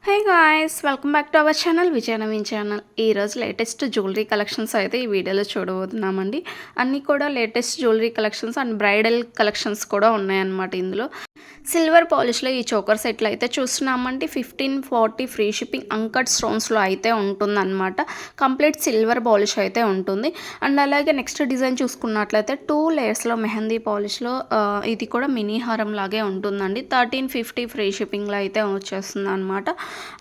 Hey guys, welcome back to our channel Vijaya Naveen channel. ఈరోజు latest jewellery collections అయితే ఈ వీడియోలో చూడబోతున్నామండి. అన్నీ కూడా latest jewellery collections and bridal collections కూడా ఉన్నాయన్నమాట ఇందులో. సిల్వర్ పాలిష్లో ఈ చోకర్ సెట్లు అయితే చూస్తున్నామండి. 1540 ఫ్రీ షిప్పింగ్ అంకట్ స్టోన్స్లో అయితే ఉంటుందన్నమాట. కంప్లీట్ సిల్వర్ పాలిష్ అయితే ఉంటుంది. అండ్ అలాగే నెక్స్ట్ డిజైన్ చూసుకున్నట్లయితే 2 లేయర్స్లో మెహందీ పాలిష్లో ఇది కూడా మినీ హారం లాగే ఉంటుందండి. 1350 ఫ్రీ షిప్పింగ్లో అయితే వచ్చేస్తుంది అనమాట.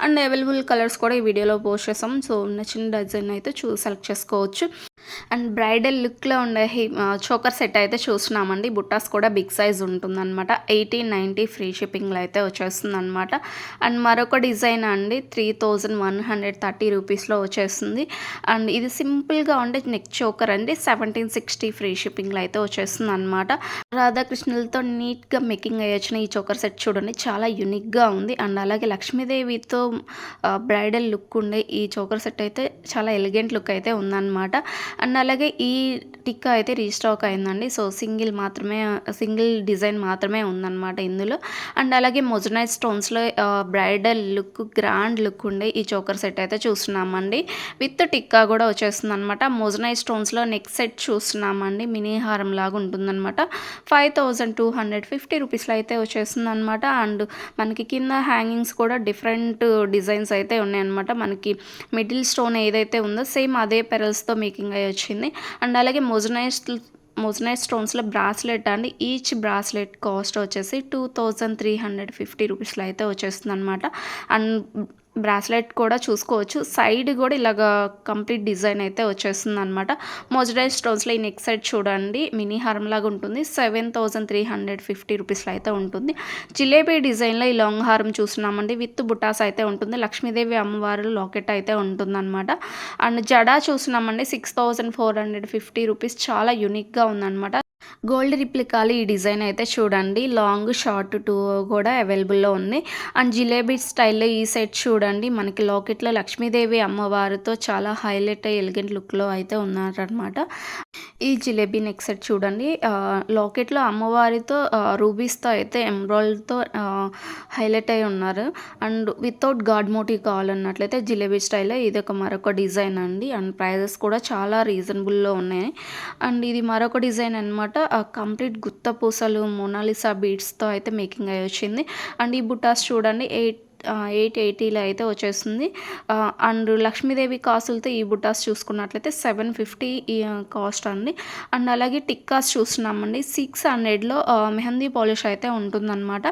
అండ్ అవైలబుల్ కలర్స్ కూడా ఈ వీడియోలో పోస్ట్ చేస్తాం. సో నచ్చిన డిజైన్ అయితే సెలెక్ట్ చేసుకోవచ్చు. అండ్ బ్రైడల్ లుక్లో ఉండే చోకర్ సెట్ అయితే చూస్తున్నామండి. బుట్టాస్ కూడా బిగ్ సైజ్ ఉంటుందన్నమాట. 1890 ఫ్రీ షిప్పింగ్లో అయితే వచ్చేస్తుంది అనమాట. అండ్ మరొక డిజైన్ అండి 3130 రూపీస్లో వచ్చేస్తుంది. అండ్ ఇది సింపుల్గా ఉండే నెక్ చోకర్ అండి. 1760 ఫ్రీ షిప్పింగ్లో అయితే వచ్చేస్తుంది అనమాట. రాధాకృష్ణులతో నీట్గా మేకింగ్ అయ్యొచ్చిన ఈ చోకర్ సెట్ చూడండి, చాలా యూనిక్గా ఉంది. అండ్ అలాగే లక్ష్మీదేవితో బ్రైడల్ లుక్ ఉండే ఈ చోకర్ సెట్ అయితే చాలా ఎలిగెంట్ లుక్ అయితే ఉందన్నమాట. అండ్ అలాగే ఈ టిక్కా అయితే రీస్టాక్ అయిందండి. సో సింగిల్ డిజైన్ మాత్రమే ఉందన్నమాట ఇందులో. అండ్ అలాగే మొజనైట్ స్టోన్స్లో బ్రైడల్ లుక్, గ్రాండ్ లుక్ ఉండే ఈ చోకర్ సెట్ అయితే చూస్తున్నామండి. విత్ టిక్కా కూడా వచ్చేస్తుంది అనమాట. మొజనైట్ స్టోన్స్లో నెక్ సెట్ చూస్తున్నామండి. మినీ హారం లాగా ఉంటుందన్నమాట. 5250 రూపీస్లో అయితే వచ్చేస్తుంది అనమాట. అండ్ మనకి కింద హ్యాంగింగ్స్ కూడా డిఫరెంట్ డిజైన్స్ అయితే ఉన్నాయన్నమాట. మనకి మిడిల్ స్టోన్ ఏదైతే ఉందో సేమ్ అదే పెరల్స్తో మేకింగ్ అయ్యి వచ్చింది. అండ్ అలాగే మొజనైట్ స్టోన్స్లో బ్రాస్లెట్ అండి. ఈచ్ బ్రాస్లెట్ కాస్ట్ వచ్చేసి 2350 రూపీస్లో అయితే వచ్చేస్తుంది అనమాట. అండ్ బ్రాస్లెట్ కూడా చూసుకోవచ్చు. సైడ్ కూడా ఇలాగ కంప్లీట్ డిజైన్ అయితే వచ్చేస్తుంది అనమాట. మొజనైట్ స్టోన్స్లో ఈ నెక్ సైడ్ చూడండి, మినీ హారం లాగా ఉంటుంది. 7350 రూపీస్లో అయితే ఉంటుంది. జిలేబీ డిజైన్లో ఈ లాంగ్ హారం చూస్తున్నామండి. విత్ బుటాస్ అయితే ఉంటుంది. లక్ష్మీదేవి అమ్మవారు లాకెట్ అయితే ఉంటుందన్నమాట. అండ్ జడా చూస్తున్నామండి. 6450 రూపీస్, చాలా యూనిక్గా ఉందన్నమాట. గోల్డ్ రిప్లికాలు ఈ డిజైన్ అయితే చూడండి, లాంగ్ షార్ట్ 2 కూడా అవైలబుల్లో ఉంది. అండ్ జిలేబీ స్టైల్లో ఈ సెట్ చూడండి, మనకి లాకెట్లో లక్ష్మీదేవి అమ్మవారితో చాలా హైలైట్ ఎలిగెంట్ లుక్లో అయితే ఉన్నారనమాట. ఈ జిలేబీ నెక్ సెట్ చూడండి, లాకెట్లో అమ్మవారితో రూబీస్తో అయితే ఎమ్రాయిల్తో హైలైట్ అయి ఉన్నారు. అండ్ వితౌట్ గాడ్ మోటివ్ కావాలన్నట్లయితే జిలేబీ స్టైల్లో ఇది మరొక డిజైన్ అండి. అండ్ ప్రైజెస్ కూడా చాలా రీజనబుల్లో ఉన్నాయి. అండ్ ఇది మరొక డిజైన్ అనమాట. కంప్లీట్ గుత్త పూసలు, మోనాలిసా బీడ్స్తో అయితే మేకింగ్ అయ్యి వచ్చింది. అండ్ ఈ బుటాస్ చూడండి 880లో అయితే వచ్చేస్తుంది. అండ్ లక్ష్మీదేవి కాసులతో ఈ బుటాస్ చూసుకున్నట్లయితే 750 కాస్ట్ అండి. అండ్ అలాగే టిక్కాస్ చూస్తున్నామండి. 600లో మెహందీ పాలిష్ అయితే ఉంటుందన్నమాట.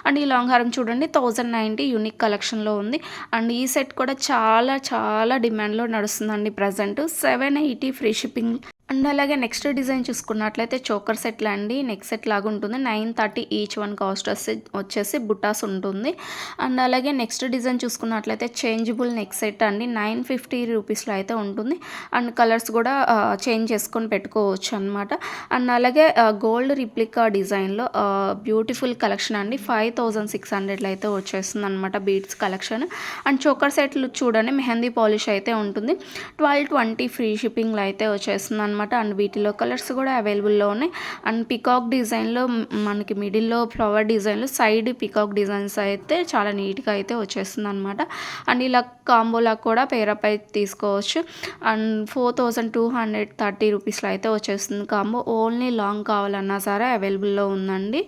అండ్ ఈ లాంగ్ హారం చూడండి 1090 యూనిక్ కలెక్షన్లో ఉంది. అండ్ ఈ సెట్ కూడా చాలా చాలా డిమాండ్లో నడుస్తుందండి ప్రజెంట్. 780 free shipping. అండ్ అలాగే నెక్స్ట్ డిజైన్ చూసుకున్నట్లయితే చోకర్ సెట్లు అండి. నెక్ సెట్ లాగా ఉంటుంది. 930 ఈచ్ వన్ కాస్ట్ వచ్చేసి బుటాస్ ఉంటుంది. అండ్ అలాగే నెక్స్ట్ డిజైన్ చూసుకున్నట్లయితే చేంజబుల్ నెక్ సెట్ అండి. 950 రూపీస్లో అయితే ఉంటుంది. అండ్ కలర్స్ కూడా చేంజ్ చేసుకొని పెట్టుకోవచ్చు అనమాట. అండ్ అలాగే గోల్డ్ రిప్లికా డిజైన్లో బ్యూటిఫుల్ కలెక్షన్ అండి. 5600లో అయితే వచ్చేస్తుంది అనమాట బీడ్స్ కలెక్షన్. అండ్ చోకర్ సెట్లు చూడండి, మెహందీ పాలిష్ అయితే ఉంటుంది. 1220 ఫ్రీ షిప్పింగ్లో అయితే వచ్చేస్తుంది అనమాట. అండ్ వీటిలో కలర్స్ కూడా అవైలబుల్లో ఉన్నాయి. అండ్ పికాక్ డిజైన్లో మనకి మిడిల్లో ఫ్లవర్ డిజైన్లో సైడ్ పికాక్ డిజైన్స్ అయితే చాలా నీట్గా అయితే వచ్చేస్తుంది అనమాట. అండ్ ఇలా కాంబోలా కూడా పేరప్ అయితే తీసుకోవచ్చు. అండ్ 4230 రూపీస్లో అయితే వచ్చేస్తుంది కాంబో. ఓన్లీ లాంగ్ కావాలన్నా సరే అవైలబుల్లో ఉందండి.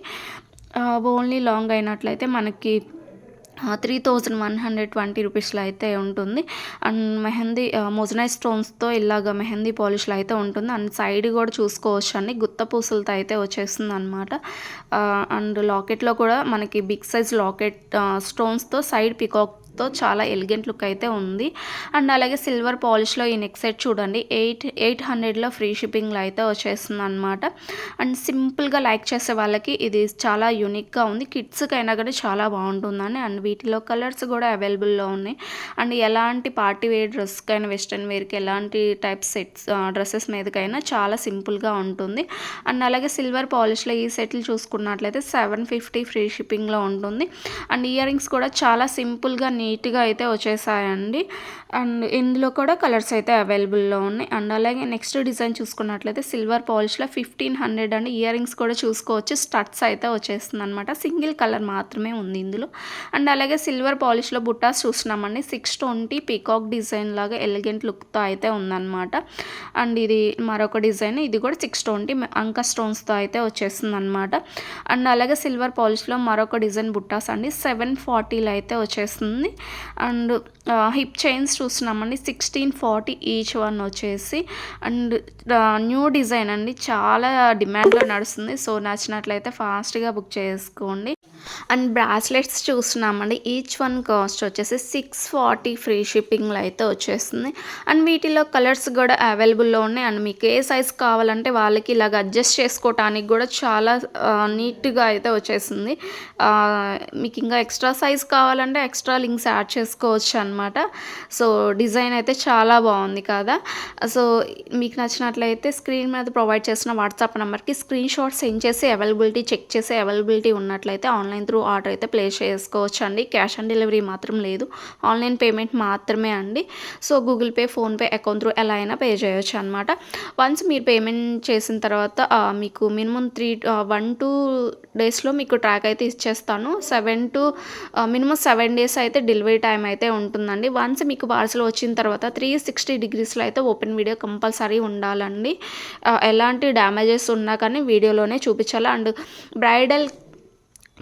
ఓన్లీ లాంగ్ అయినట్లయితే మనకి 3120 రూపీస్లో అయితే ఉంటుంది. అండ్ మెహందీ మొజనైట్ స్టోన్స్తో ఇలాగ మెహందీ పాలిష్లో అయితే ఉంటుంది. అండ్ సైడ్ కూడా చూసుకోవచ్చు అండి, గుత్త పూసలతో అయితే వచ్చేస్తుంది అనమాట. అండ్ లాకెట్లో కూడా మనకి బిగ్ సైజ్ లాకెట్ స్టోన్స్తో సైడ్ పికాక్తో చాలా ఎలిగెంట్ లుక్ అయితే ఉంది. అండ్ అలాగే సిల్వర్ పాలిష్లో ఈ నెక్ సెట్ చూడండి 800లో ఫ్రీ షిప్పింగ్లో అయితే వచ్చేస్తుంది అనమాట. అండ్ సింపుల్గా లైక్ చేసే వాళ్ళకి ఇది చాలా యూనిక్గా ఉంది. కిడ్స్కి అయినా కానీ చాలా బాగుంటుందని. అండ్ వీటిలో కలర్స్ కూడా అవైలబుల్లో ఉన్నాయి. అండ్ ఎలాంటి పార్టీ వేర్ డ్రెస్కైనా, వెస్ట్రన్ వేర్కి ఎలాంటి టైప్ సెట్స్ డ్రెస్సెస్ మీదకైనా చాలా సింపుల్గా ఉంటుంది. అండ్ అలాగే సిల్వర్ పాలిష్లో ఈ సెట్లు చూసుకున్నట్లయితే 750 ఫ్రీ షిప్పింగ్లో ఉంటుంది. అండ్ ఇయర్ రింగ్స్ కూడా చాలా సింపుల్గా నీట్‌గా అయితే వచ్చేసాయండి. అండ్ ఇందులో కూడా కలర్స్ అయితే అవైలబుల్‌లో ఉన్నాయి. అండ్ అలాగే నెక్స్ట్ డిజైన్ చూసుకున్నట్లయితే సిల్వర్ పాలిష్‌లో 1500 అండి. ఇయర్ రింగ్స్ కూడా చూసుకోవచ్చు. స్టడ్స్ అయితే వచ్చేస్తుందనమాట. సింగిల్ కలర్ మాత్రమే ఉంది ఇందులో. అండ్ అలాగే సిల్వర్ పాలిష్‌లో బుట్టాస్ చూస్తున్నామండి. 620 పీకాక్ డిజైన్ లాగా ఎలిగెంట్ లుక్‌తో అయితే ఉందనమాట. అండ్ ఇది మరొక డిజైన్. ఇది కూడా 620 అంక స్టోన్స్‌తో అయితే వచ్చేస్తుందనమాట. అండ్ అలాగే సిల్వర్ పాలిష్‌లో మరొక డిజైన్ బుట్టాస్ అండి. 740లో అయితే వచ్చేస్తుంది. అండ్ హిప్ చైన్స్ చూస్తున్నామండి. 1640 ఈచ్ వన్ వచ్చేసి. అండ్ న్యూ డిజైన్ అండి. చాలా డిమాండ్లో నడుస్తుంది. సో నచ్చినట్లయితే ఫాస్ట్‌గా బుక్ చేసుకోండి. అండ్ బ్రాస్లెట్స్ చూస్తున్నామండి. ఈచ్ వన్ కాస్ట్ వచ్చేసి 640 ఫ్రీ షిప్పింగ్లో అయితే వచ్చేస్తుంది. అండ్ వీటిలో కలర్స్ కూడా అవైలబుల్లో ఉన్నాయి. అండ్ మీకు ఏ సైజ్ కావాలంటే వాళ్ళకి ఇలాగ అడ్జస్ట్ చేసుకోవటానికి కూడా చాలా నీట్గా అయితే వచ్చేసింది. మీకు ఇంకా ఎక్స్ట్రా సైజ్ కావాలంటే ఎక్స్ట్రా లింక్స్ యాడ్ చేసుకోవచ్చు అనమాట. సో డిజైన్ అయితే చాలా బాగుంది కదా. సో మీకు నచ్చినట్లయితే స్క్రీన్ మీద ప్రొవైడ్ చేసిన వాట్సాప్ నెంబర్కి స్క్రీన్ షాట్ సెండ్ చేసి అవైలబిలిటీ చెక్ చేసి అవైలబిలిటీ ఉన్నట్లయితే ఆన్లైన్ త్రూ ఆర్డర్ అయితే ప్లేస్ చేసుకోవచ్చు అండి. క్యాష్ ఆన్ డెలివరీ మాత్రం లేదు. ఆన్లైన్ పేమెంట్ మాత్రమే అండి. So Google pay, PhonePe account through ఎలా అయినా పే చేయొచ్చు అనమాట. వన్స్ మీరు పేమెంట్ చేసిన తర్వాత మీకు మినిమం 1-2 డేస్లో మీకు ట్రాక్ అయితే ఇచ్చేస్తాను. మినిమం 7 డేస్ అయితే డెలివరీ టైం అయితే ఉంటుందండి. వన్స్ మీకు పార్సల్ వచ్చిన తర్వాత 360 డిగ్రీస్లో అయితే ఓపెన్ వీడియో కంపల్సరీ ఉండాలండి. ఎలాంటి డ్యామేజెస్ ఉన్నా కానీ వీడియోలోనే చూపించాలి. అండ్ బ్రైడల్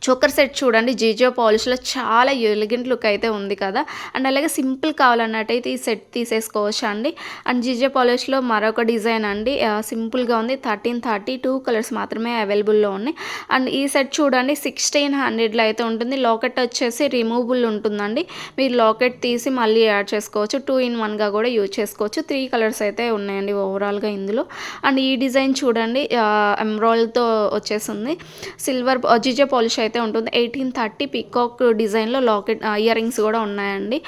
చోకర్ సెట్ చూడండి. జీజో పాలిష్లో చాలా ఎలిగెంట్ లుక్ అయితే ఉంది కదా. అండ్ అలాగే సింపుల్ కావాలన్నట్టయితే ఈ సెట్ తీసేసుకోవచ్చు అండి. అండ్ జీజో పాలిష్లో మరొక డిజైన్ అండి. సింపుల్గా ఉంది. 1332 కలర్స్ మాత్రమే అవైలబుల్లో ఉన్నాయి. అండ్ ఈ సెట్ చూడండి 1600లో అయితే ఉంటుంది. లాకెట్ వచ్చేసి రిమూవబుల్ ఉంటుందండి. మీరు లాకెట్ తీసి మళ్ళీ యాడ్ చేసుకోవచ్చు. 2-in-1గా కూడా యూజ్ చేసుకోవచ్చు. 3 కలర్స్ అయితే ఉన్నాయండి ఓవరాల్గా ఇందులో. అండ్ ఈ డిజైన్ చూడండి ఎమ్రాయిల్తో వచ్చేసింది. సిల్వర్ జీజో పాలిష్ అయితే ఉంటుంది. 1830 పీకాక్ డిజైన్లో లాకెట్ ఇయర్ రింగ్స్ కూడా ఉన్నాయండి.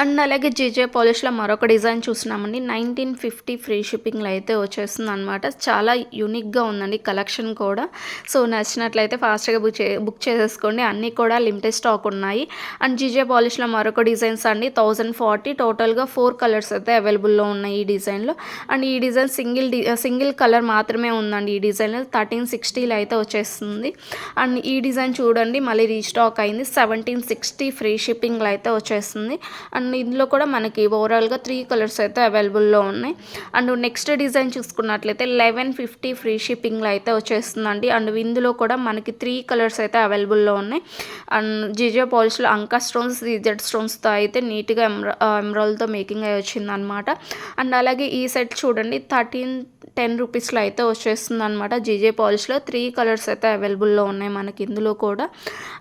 అండ్ అలాగే జీజే పాలిష్లో మరొక డిజైన్ చూస్తున్నామండి. 1950 ఫ్రీ షిప్పింగ్లో అయితే వచ్చేస్తుంది అనమాట. చాలా యూనిక్గా ఉందండి కలెక్షన్ కూడా. సో నచ్చినట్లయితే ఫాస్ట్గా బుక్ చేసేసుకోండి. అన్నీ కూడా లిమిటెడ్ స్టాక్ ఉన్నాయి. అండ్ జీజే పాలిష్లో మరొక డిజైన్స్ అండి. 1040 టోటల్గా 4 కలర్స్ అయితే అవైలబుల్లో ఉన్నాయి ఈ డిజైన్లో. అండ్ ఈ డిజైన్ సింగిల్ కలర్ మాత్రమే ఉందండి. ఈ డిజైన్లో 1360లో అయితే వచ్చేస్తుంది. అండ్ ఈ డిజైన్ చూడండి మళ్ళీ రీస్టాక్ అయింది. 1760 ఫ్రీ షిప్పింగ్లో అయితే వచ్చేస్తుంది. అండ్ ఇందులో కూడా మనకి ఓవరాల్గా 3 కలర్స్ అయితే అవైలబుల్లో ఉన్నాయి. అండ్ నెక్స్ట్ డిజైన్ చూసుకున్నట్లయితే 1150 ఫ్రీ షిప్పింగ్లో అయితే వచ్చేస్తుందండి. అండ్ ఇందులో కూడా మనకి 3 కలర్స్ అయితే అవైలబుల్లో ఉన్నాయి. అండ్ జీజో పాలిష్లో అంకా స్టోన్స్, జెడ్ స్టోన్స్తో అయితే నీట్గా ఎమరాల్డ్తో మేకింగ్ అయి వచ్చిందనమాట. అండ్ అలాగే ఈ సెట్ చూడండి 1310 రూపీస్లో అయితే వచ్చేస్తుంది అనమాట. జీజే పాలిష్లో 3 కలర్స్ అయితే అవైలబుల్లో ఉన్నాయి మనకి ఇందులో కూడా.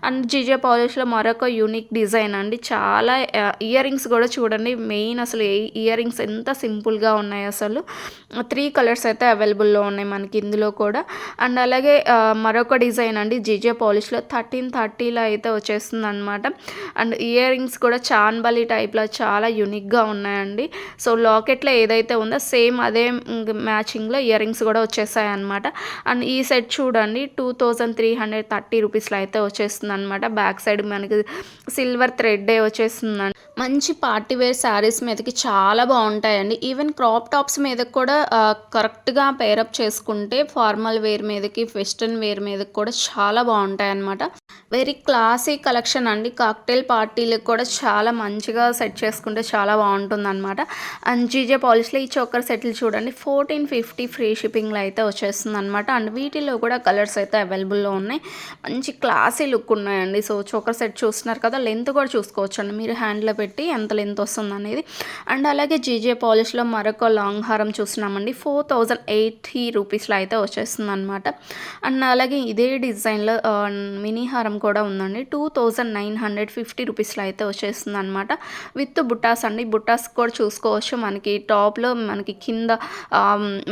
అండ్ జీజే పాలిష్లో మరొక యూనిక్ డిజైన్ అండి. చాలా ఇయర్ రింగ్స్ కూడా చూడండి. మెయిన్ అసలు ఇయర్ రింగ్స్ ఎంత సింపుల్గా ఉన్నాయి అసలు. 3 కలర్స్ అయితే అవైలబుల్లో ఉన్నాయి మనకి ఇందులో కూడా. అండ్ అలాగే మరొక డిజైన్ అండి. జీజే పాలిష్లో 1330లో అయితే వచ్చేస్తుంది అనమాట. అండ్ ఇయర్ రింగ్స్ కూడా చాన్బలి టైప్లో చాలా యూనిక్గా ఉన్నాయండి. సో లాకెట్లో ఏదైతే ఉందో సేమ్ అదే మ్యాచింగ్లో ఇయర్ రింగ్స్ కూడా వచ్చేసాయి అనమాట. అండ్ ఈ సెట్ చూడండి 2330 రూపీస్లో అయితే వచ్చేస్తుంది అనమాట. బ్యాక్ సైడ్ మనకి సిల్వర్ థ్రెడ్ వచ్చేస్తుందండి. మంచి పార్టీ వేర్ శారీస్ మీదకి చాలా బాగుంటాయండి. ఈవెన్ క్రాప్ టాప్స్ మీద కూడా కరెక్ట్గా పేరప్ చేసుకుంటే ఫార్మల్ వేర్ మీదకి, వెస్ట్రన్ వేర్ మీదకి కూడా చాలా బాగుంటాయి అన్నమాట. వెరీ క్లాసీ కలెక్షన్ అండి. కాక్టైల్ పార్టీలకు కూడా చాలా మంచిగా సెట్ చేసుకుంటే చాలా బాగుంటుందన్నమాట. అండ్ జీజే పాలిష్లో ఈ చోకర్ సెట్లు చూడండి 1450 ఫ్రీ షిప్పింగ్లో అయితే వచ్చేస్తుంది అనమాట. అండ్ వీటిలో కూడా కలర్స్ అయితే అవైలబుల్లో ఉన్నాయి. మంచి క్లాసీ లుక్ ఉన్నాయండి. సో చోకర్ సెట్ చూస్తున్నారు కదా, లెంత్ కూడా చూసుకోవచ్చు అండి మీరు హ్యాండ్లో పెట్టి ఎంత లెంత్ వస్తుంది అనేది. అండ్ అలాగే జీజే పాలిష్లో మరొక లాంగ్ హారం చూస్తున్నామండి. 4080 రూపీస్లో అయితే వచ్చేస్తుంది అనమాట. అండ్ అలాగే ఇదే డిజైన్లో మినీ హారం కూడా ఉందండి. 2950 రూపీస్లో అయితే వచ్చేస్తుంది అనమాట. విత్ బుట్టాస్ అండి. బుట్టాస్ కూడా చూసుకోవచ్చు. మనకి టాప్లో మనకి కింద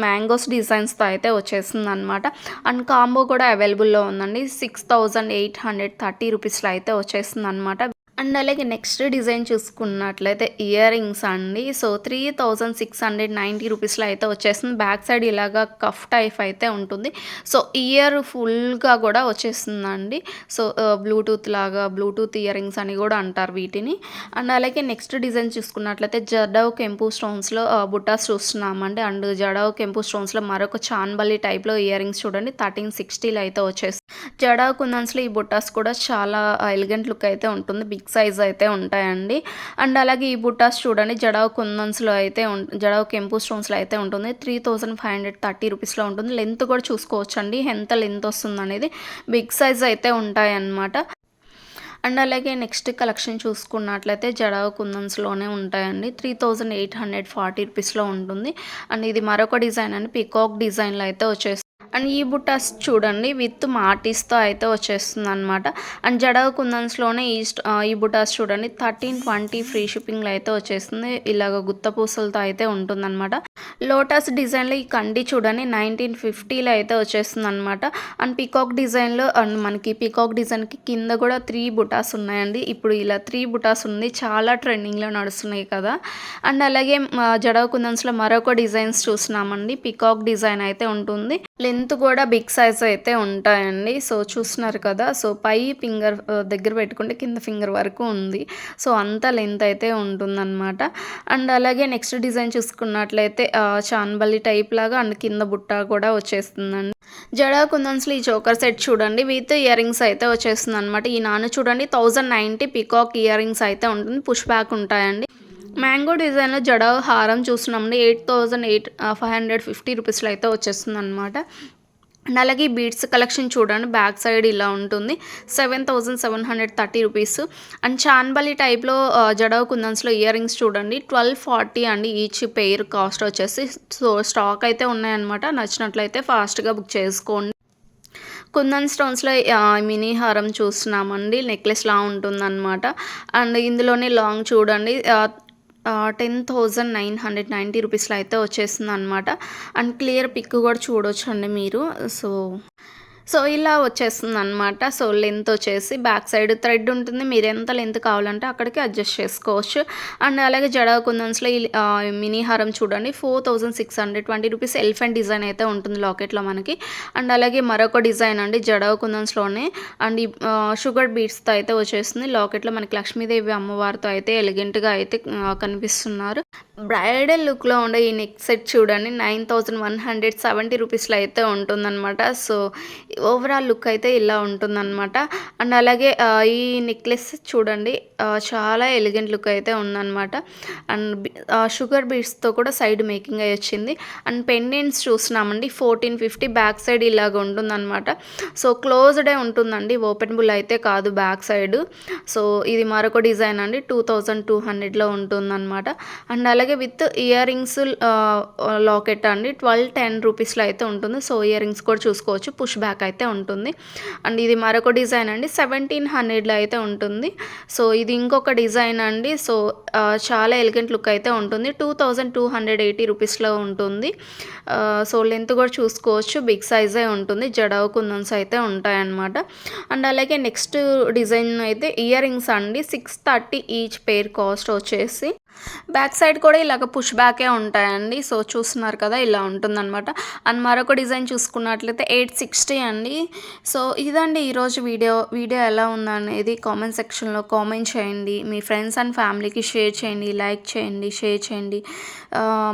మ్యాంగోస్ డిజైన్స్తో అయితే వచ్చేస్తుంది అనమాట. అండ్ కాంబో కూడా అవైలబుల్లో ఉందండి. 6830 రూపీస్లో అయితే వచ్చేస్తుంది అనమాట. అండ్ అలాగే నెక్స్ట్ డిజైన్ చూసుకున్నట్లయితే ఇయర్ రింగ్స్ అండి. సో 3690 రూపీస్లో అయితే వచ్చేస్తుంది. బ్యాక్ సైడ్ ఇలాగా కఫ్ టైప్ అయితే ఉంటుంది. సో ఇయర్ ఫుల్గా కూడా వచ్చేస్తుందండి. సో బ్లూటూత్ ఇయర్ రింగ్స్ అని కూడా అంటారు వీటిని. అండ్ అలాగే నెక్స్ట్ డిజైన్ చూసుకున్నట్లయితే జడవ్ కెంపు స్టోన్స్లో బుట్టాస్ చూస్తున్నామండి. అండ్ జడవ్ కెంపు స్టోన్స్లో మరొక చాన్బలి టైప్లో ఇయర్ రింగ్స్ చూడండి 1360లో అయితే వచ్చేస్తుంది. జడవ్ కుందన్స్లో ఈ బుట్టాస్ కూడా చాలా ఎలిగెంట్ లుక్ అయితే ఉంటుంది. బిగ్ సైజ్ అయితే ఉంటాయండి. అండ్ అలాగే ఈ బుట్టాస్ చూడండి జడవ్ కుందన్స్లో అయితే జడవ్ కెంపు స్టోన్స్లో అయితే ఉంటుంది. 3530 రూపీస్లో ఉంటుంది. లెంత్ కూడా చూసుకోవచ్చండి ఎంత లెంత్ వస్తుంది అనేది. బిగ్ సైజ్ అయితే ఉంటాయన్నమాట. అండ్ అలాగే నెక్స్ట్ కలెక్షన్ చూసుకున్నట్లయితే జడవ్ కుందన్స్లోనే ఉంటాయండి. 3840 రూపీస్లో ఉంటుంది. అండ్ ఇది మరొక డిజైన్ అండి. పికాక్ డిజైన్లో అయితే వచ్చేస్తుంది. అండ్ ఈ బుట్టాస్ చూడండి విత్ మాటీస్తో అయితే వచ్చేస్తుంది అనమాట. అండ్ జడవ్ కుందన్స్లోనే ఈ బుట్టాస్ చూడండి 1320 ఫ్రీ షిప్పింగ్లో అయితే వచ్చేస్తుంది. ఇలాగ గుత్త పూసలతో అయితే ఉంటుందన్నమాట. లోటస్ డిజైన్లో ఈ కండి చూడండి 1950లో అయితే వచ్చేస్తుంది అనమాట. అండ్ పికాక్ డిజైన్లో అండ్ మనకి పికాక్ డిజైన్కి కింద కూడా 3 బుటాస్ ఉన్నాయండి. ఇప్పుడు ఇలా 3 బుటాస్ ఉంది, చాలా ట్రెండింగ్లో నడుస్తున్నాయి కదా. అండ్ అలాగే జడవ్ కుందన్స్లో మరొక డిజైన్స్ చూస్తున్నామండి. పికాక్ డిజైన్ అయితే ఉంటుంది. లెంత్ కూడా బిగ్ సైజ్ అయితే ఉంటాయండి. సో చూస్తున్నారు కదా. సో పై ఫింగర్ దగ్గర పెట్టుకుంటే కింద ఫింగర్ వరకు ఉంది. సో అంత లెంత్ అయితే ఉంటుందన్నమాట. అండ్ అలాగే నెక్స్ట్ డిజైన్ చూసుకున్నట్లయితే చాన్బలి టైప్ లాగా అండ్ కింద బుట్ట కూడా వచ్చేస్తుందండి. జడవ్ కుందన్స్లో ఈ చోకర్ సెట్ చూడండి విత్ ఇయర్ రింగ్స్ అయితే వచ్చేస్తుంది అనమాట. ఈ నాను చూడండి 1090 పికాక్ ఇయర్ రింగ్స్ అయితే ఉంటుంది. పుష్ బ్యాక్ ఉంటాయండి. మ్యాంగో డిజైన్లో జడవ్ హారం చూస్తున్నామండి 8550 రూపీస్లో అయితే వచ్చేస్తుంది అనమాట. అండ్ అలాగే బీడ్స్ కలెక్షన్ చూడండి బ్యాక్ సైడ్ ఇలా ఉంటుంది 7730 రూపీస్. అండ్ చాన్బలి టైప్లో జడవ్ కుందన్స్లో ఇయర్ రింగ్స్ చూడండి 1240 అండి ఈచ్ పెయిర్ కాస్ట్ వచ్చేసి. సో స్టాక్ అయితే ఉన్నాయన్నమాట. నచ్చినట్లయితే ఫాస్ట్గా బుక్ చేసుకోండి. కుందన్ స్టోన్స్లో మినీ హారం చూస్తున్నామండి. నెక్లెస్లా ఉంటుందన్నమాట. అండ్ ఇందులోనే లాంగ్ చూడండి 10,990 రూపీస్లో అయితే వచ్చేస్తుంది అనమాట. అండ్ క్లియర్ పిక్ కూడా చూడొచ్చండి మీరు. సో ఇలా వచ్చేస్తుంది అనమాట. సో లెంత్ వచ్చేసి బ్యాక్ సైడ్ థ్రెడ్ ఉంటుంది. మీరు ఎంత లెంత్ కావాలంటే అక్కడికి అడ్జస్ట్ చేసుకోవచ్చు. అండ్ అలాగే జడవ్ కుందన్స్లో మినీ హారం చూడండి 4620 రూపీస్ ఎలిఫెంట్ డిజైన్ అయితే ఉంటుంది లాకెట్లో మనకి. అండ్ అలాగే మరొక డిజైన్ అండి జడవ్ కుందన్స్లోనే అండ్ షుగర్ బీడ్స్తో అయితే వచ్చేస్తుంది. లాకెట్లో మనకి లక్ష్మీదేవి అమ్మవారితో అయితే ఎలిగెంట్గా అయితే కనిపిస్తున్నారు. బ్రైడల్ లుక్లో ఉండే ఈ నెక్ సెట్ చూడండి 9170 రూపీస్లో అయితే ఉంటుందన్నమాట. సో ఓవరాల్ లుక్ అయితే ఇలా ఉంటుందన్నమాట. అండ్ అలాగే ఈ నెక్లెస్ చూడండి చాలా ఎలిగెంట్ లుక్ అయితే ఉందన్నమాట. అండ్ షుగర్ బీడ్స్తో కూడా సైడ్ మేకింగ్ అయి వచ్చింది. అండ్ పెండెంట్స్ చూస్తున్నామండి 1450 బ్యాక్ సైడ్ ఇలాగ ఉంటుందన్నమాట. సో క్లోజ్డే ఉంటుందండి, ఓపెనబుల్ అయితే కాదు బ్యాక్ సైడ్. సో ఇది మరొక డిజైన్ అండి 2200లో ఉంటుందన్నమాట. అండ్ అలాగే విత్ ఇయర్ రింగ్స్ లాకెట్ అండి 1210 రూపీస్లో అయితే ఉంటుంది. సో ఇయర్ రింగ్స్ కూడా చూసుకోవచ్చు, పుష్ బ్యాక్ అయితే ఉంటుంది. అండ్ ఇది మరొక డిజైన్ అండి 1700లో అయితే ఉంటుంది. సో ఇది ఇంకొక డిజైన్ అండి. సో చాలా ఎలిగెంట్ లుక్ అయితే ఉంటుంది. 2280 రూపీస్లో ఉంటుంది. సో లెంత్ కూడా చూసుకోవచ్చు, బిగ్ సైజే ఉంటుంది. జడవ్ కుందన్స్ అయితే ఉంటాయన్నమాట. అండ్ అలాగే నెక్స్ట్ డిజైన్ అయితే ఇయర్ రింగ్స్ అండి 630 ఈచ్ పెయిర్ కాస్ట్ వచ్చేసి. బ్యాక్ సైడ్ కూడా ఇలాగ పుష్ బ్యాకే ఉంటాయండి. సో చూస్తున్నారు కదా ఇలా ఉంటుందన్నమాట. అండ్ మరొక డిజైన్ చూసుకున్నట్లయితే 860 అండి. సో ఇదండి ఈరోజు వీడియో ఎలా ఉందనేది కామెంట్ సెక్షన్లో కామెంట్ చేయండి. మీ ఫ్రెండ్స్ అండ్ ఫ్యామిలీకి షేర్ చేయండి, లైక్ చేయండి, షేర్ చేయండి.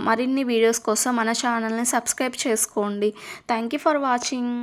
మరిన్ని వీడియోస్ కోసం మన ఛానల్ని సబ్స్క్రైబ్ చేసుకోండి. Thank you for watching.